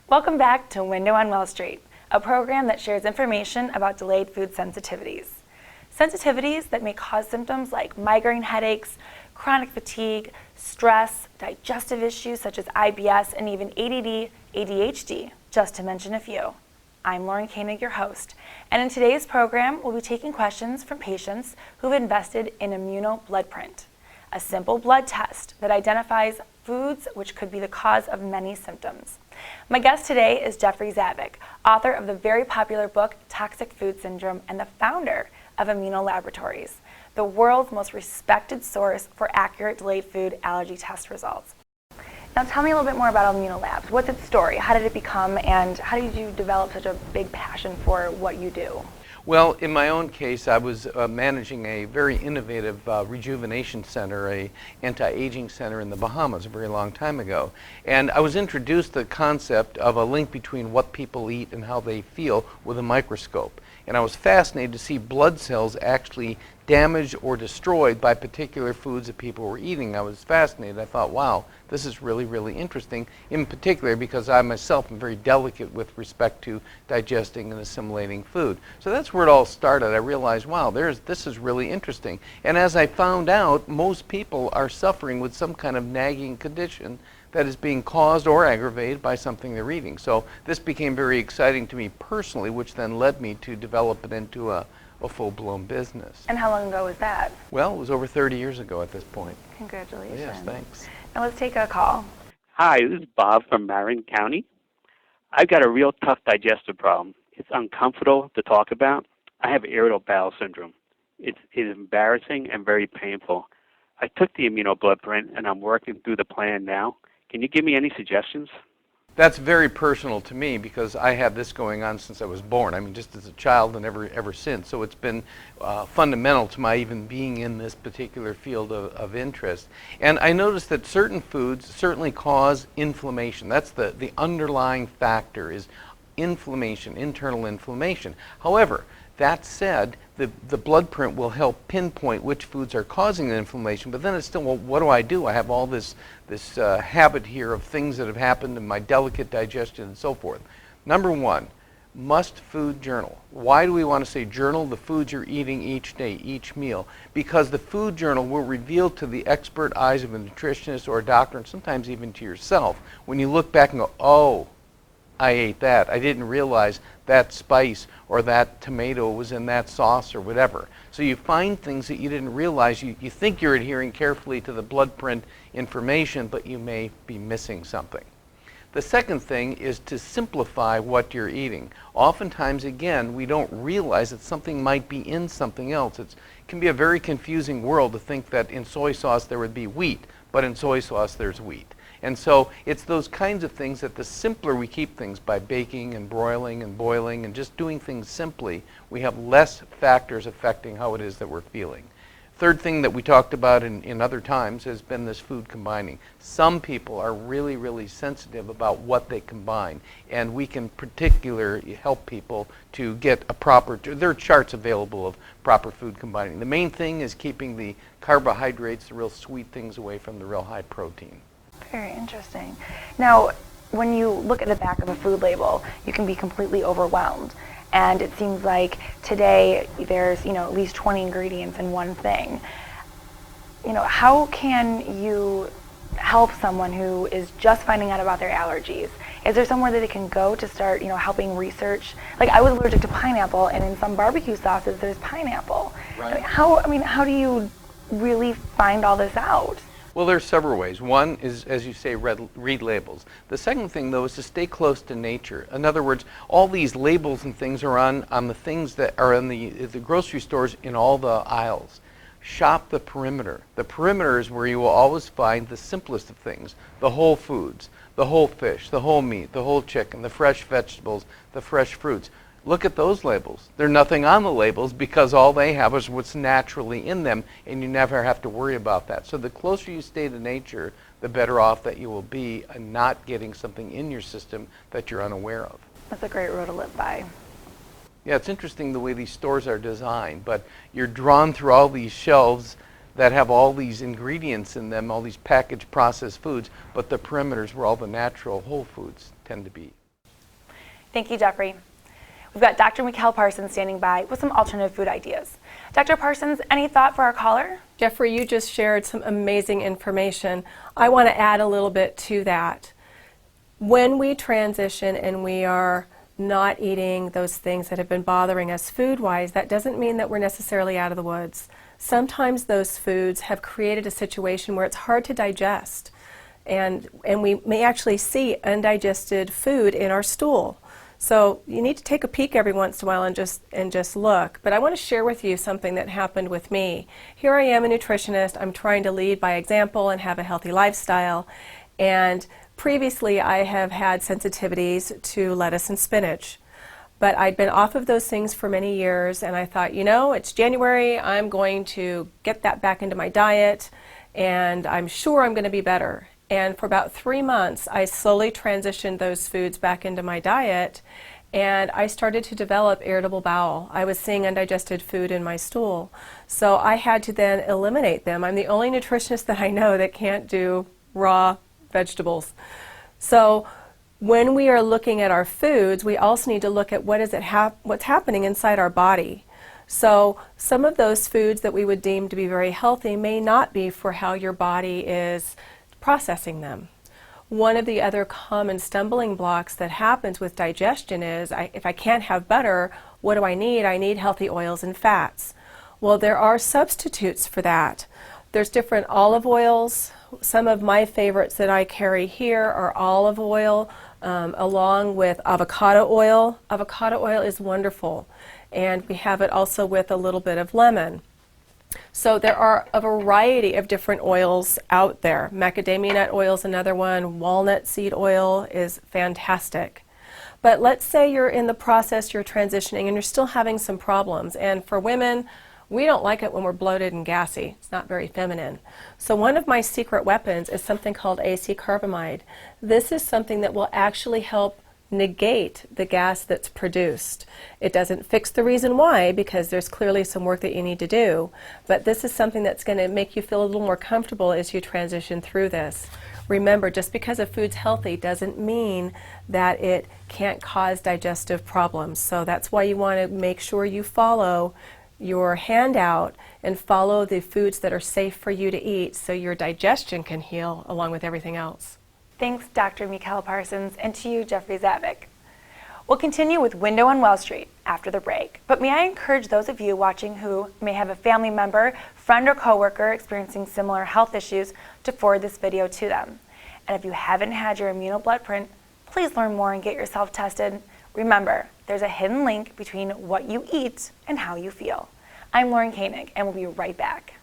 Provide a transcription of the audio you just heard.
Welcome back to Window on Wall Street, a program that shares information about delayed food sensitivities. Sensitivities that may cause symptoms like migraine headaches, chronic fatigue, stress, digestive issues such as IBS, and even ADD, ADHD, just to mention a few. I'm Lauren Koenig, your host, and in today's program, we'll be taking questions from patients who've invested in Immuno Bloodprint, a simple blood test that identifies foods which could be the cause of many symptoms. My guest today is Jeffrey Zavik, author of the very popular book Toxic Food Syndrome and the founder of Immuno Laboratories, the world's most respected source for accurate delayed food allergy test results. Now tell me a little bit more about Immuno Labs. What's its story? How did it become, and how did you develop such a big passion for what you do? Well, in my own case, I was managing a very innovative rejuvenation center, a anti-aging center in the Bahamas a very long time ago. And I was introduced to the concept of a link between what people eat and how they feel with a microscope. And I was fascinated to see blood cells actually damaged or destroyed by particular foods that people were eating. I was fascinated. I thought, wow, this is really, really interesting, in particular because I myself am very delicate with respect to digesting and assimilating food. So that's where it all started. I realized, wow, this is really interesting. And as I found out, most people are suffering with some kind of nagging condition that is being caused or aggravated by something they're eating. So this became very exciting to me personally, which then led me to develop it into a full-blown business. And how long ago was that? Well, it was over 30 years ago at this point. Congratulations. Yes, thanks. Now let's take a call. Hi, this is Bob from Marin County. I've got a real tough digestive problem. It's uncomfortable to talk about. I have irritable bowel syndrome. It is embarrassing and very painful. I took the Immuno Bloodprint and I'm working through the plan now. Can you give me any suggestions? That's very personal to me because I had this going on since I was born. I mean, just as a child and ever since. So it's been fundamental to my even being in this particular field of interest. And I noticed that certain foods certainly cause inflammation. That's the underlying factor is inflammation, internal inflammation. However, that said, the blood print will help pinpoint which foods are causing the inflammation, but then it's still, well, what do? I have all this habit here of things that have happened in my delicate digestion and so forth. Number one, must food journal. Why do we want to say journal the foods you're eating each day, each meal? Because the food journal will reveal to the expert eyes of a nutritionist or a doctor, and sometimes even to yourself, when you look back and go, oh, I ate that. I didn't realize that spice or that tomato was in that sauce or whatever. So you find things that you didn't realize. You think you're adhering carefully to the blood print information, but you may be missing something. The second thing is to simplify what you're eating. Oftentimes, again, we don't realize that something might be in something else. It can be a very confusing world to think that in soy sauce there would be wheat, but in soy sauce there's wheat. And so it's those kinds of things that the simpler we keep things by baking and broiling and boiling and just doing things simply, we have less factors affecting how it is that we're feeling. Third thing that we talked about in other times has been this food combining. Some people are really, really sensitive about what they combine, and we can particularly help people to get a proper, there are charts available of proper food combining. The main thing is keeping the carbohydrates, the real sweet things, away from the real high protein. Very interesting. Now, when you look at the back of a food label, you can be completely overwhelmed. And it seems like today there's, at least 20 ingredients in one thing. How can you help someone who is just finding out about their allergies? Is there somewhere that they can go to start, helping research? Like, I was allergic to pineapple, and in some barbecue sauces there's pineapple. Right. How do you really find all this out? Well, there's several ways. One is, as you say, read labels. The second thing, though, is to stay close to nature. In other words, all these labels and things are on the things that are in the grocery stores in all the aisles. Shop the perimeter. The perimeter is where you will always find the simplest of things, the whole foods, the whole fish, the whole meat, the whole chicken, the fresh vegetables, the fresh fruits. Look at those labels. There's nothing on the labels because all they have is what's naturally in them, and you never have to worry about that. So the closer you stay to nature, the better off that you will be in not getting something in your system that you're unaware of. That's a great road to live by. Yeah, it's interesting the way these stores are designed, but you're drawn through all these shelves that have all these ingredients in them, all these packaged processed foods, but the perimeters where all the natural whole foods tend to be. Thank you, Jeffrey. We've got Dr. Mikkel Parsons standing by with some alternative food ideas. Dr. Parsons, any thought for our caller? Jeffrey, you just shared some amazing information. I want to add a little bit to that. When we transition and we are not eating those things that have been bothering us food-wise, that doesn't mean that we're necessarily out of the woods. Sometimes those foods have created a situation where it's hard to digest, and we may actually see undigested food in our stool. So you need to take a peek every once in a while and just look. But I want to share with you something that happened with me. Here I am, a nutritionist. I'm trying to lead by example and have a healthy lifestyle. And previously I have had sensitivities to lettuce and spinach. But I'd been off of those things for many years, and I thought, you know, it's January, I'm going to get that back into my diet, and I'm sure I'm going to be better. And for about 3 months, I slowly transitioned those foods back into my diet, and I started to develop irritable bowel. I was seeing undigested food in my stool. So I had to then eliminate them. I'm the only nutritionist that I know that can't do raw vegetables. So when we are looking at our foods, we also need to look at what's happening inside our body. So some of those foods that we would deem to be very healthy may not be for how your body is processing them. One of the other common stumbling blocks that happens with digestion is, if I can't have butter, what do I need? I need healthy oils and fats. Well, there are substitutes for that. There's different olive oils. Some of my favorites that I carry here are olive oil along with avocado oil. Avocado oil is wonderful, and we have it also with a little bit of lemon. So there are a variety of different oils out there. Macadamia nut oil is another one. Walnut seed oil is fantastic. But let's say you're in the process, you're transitioning, and you're still having some problems. And for women, we don't like it when we're bloated and gassy. It's not very feminine. So one of my secret weapons is something called AC carbamide. This is something that will actually help negate the gas that's produced. It doesn't fix the reason why, because there's clearly some work that you need to do, but this is something that's going to make you feel a little more comfortable as you transition through this. Remember, just because a food's healthy doesn't mean that it can't cause digestive problems. So that's why you want to make sure you follow your handout and follow the foods that are safe for you to eat so your digestion can heal along with everything else. Thanks, Dr. Mikkel Parsons, and to you, Jeffrey Zavik. We'll continue with Window on Well Street after the break, but may I encourage those of you watching who may have a family member, friend, or coworker experiencing similar health issues to forward this video to them. And if you haven't had your immunoblood, please learn more and get yourself tested. Remember, there's a hidden link between what you eat and how you feel. I'm Lauren Koenig, and we'll be right back.